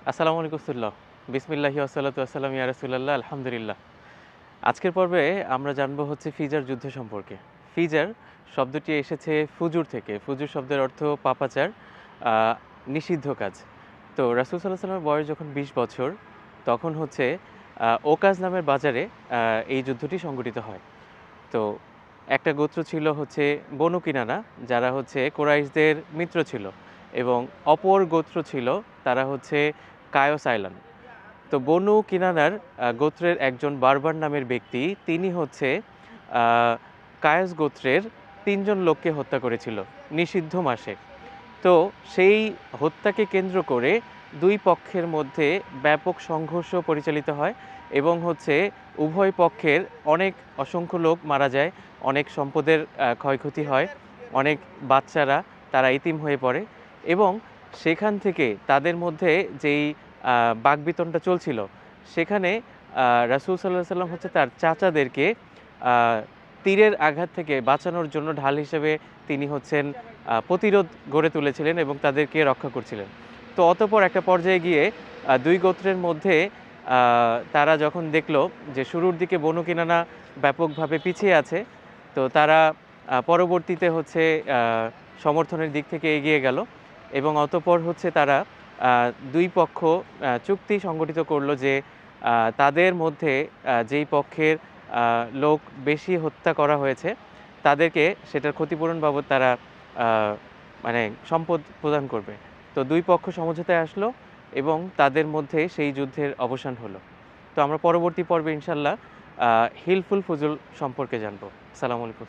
আসসালামু আলাইকুম। বিসমিল্লাহি ওয়াসসালাতু ওয়াসসালামু ইয়া রাসূলুল্লাহ আলহামদুলিল্লাহ। আজকের পর্বে আমরা জানবো হচ্ছে ফিজার যুদ্ধ সম্পর্কে। ফিজার শব্দটি এসেছে ফুজুর থেকে। ফুজুর শব্দের অর্থ পাপাচার, আ নিষিদ্ধ কাজ। তো রাসূল সাল্লাল্লাহু আলাইহি ওয়াসাল্লামের বয়স যখন ২০ বছর, তখন হচ্ছে ওকাজ নামের বাজারে এই যুদ্ধটি সংঘটিত হয়। তো একটা গোত্র ছিল হচ্ছে বনু কিনানা, যারা হচ্ছে কুরাইশদের মিত্র ছিল এবং অপর গোত্র ছিল তারা হচ্ছে কায়সাইলান। তো বনু কিনানার গোত্রের একজন বারবার নামের ব্যক্তি, তিনি হচ্ছে আ কায়স গোত্রের ৩ জন লোককে হত্যা করেছিল নিষিদ্ধ মাসে। তো সেই হত্যাকে কেন্দ্র করে ২ পক্ষের মধ্যে ব্যাপক সংঘর্ষ পরিচালিত হয় এবং হচ্ছে উভয় পক্ষের অসংখ্য লোক মারা যায়, অনেক সম্পদের ক্ষয়ক্ষতি হয়, অনেক বাচ্চারা তারা এতিম হয়ে পড়ে এবং সেখান থেকে তাদের মধ্যে যেই বাকবিতণ্ডা চলছিল, সেখানে রাসূল সাল্লাল্লাহু আলাইহি ওয়াসাল্লাম হচ্ছে তার চাচাদেরকে আ তীরের আঘাত থেকে বাঁচানোর জন্য ঢাল হিসেবে তিনি হচ্ছেন প্রতিরোধ গড়ে তুলেছিলেন এবং তাদেরকে রক্ষা করছিলেন। তো অতঃপর একটা পর্যায়ে গিয়ে ২ গোত্রের মধ্যে তারা যখন দেখল যে শুরুর দিকে বনু কিনানা ব্যাপকভাবে পিছিয়ে আছে, তো তারা পরবর্তীতে হচ্ছে আ সমর্থনের দিক থেকে এগিয়ে গেল এবং অতঃপর হচ্ছে তারা ২ পক্ষ চুক্তি সংগঠিত করল যে তাদের মধ্যে যেই পক্ষের লোক বেশি হত্যা করা হয়েছে, তাদেরকে সেটার ক্ষতিপূরণ বাবদ তারা আ মানে সম্পদ প্রদান করবে। তো ২ পক্ষ সমঝোতায় আসলো এবং তাদের মধ্যে সেই যুদ্ধের অবসান হলো। তো আমরা পরবর্তী পর্বে ইনশাআল্লাহ হিলফুল ফুজুল সম্পর্কে জানবো। আসসালামু আলাইকুম।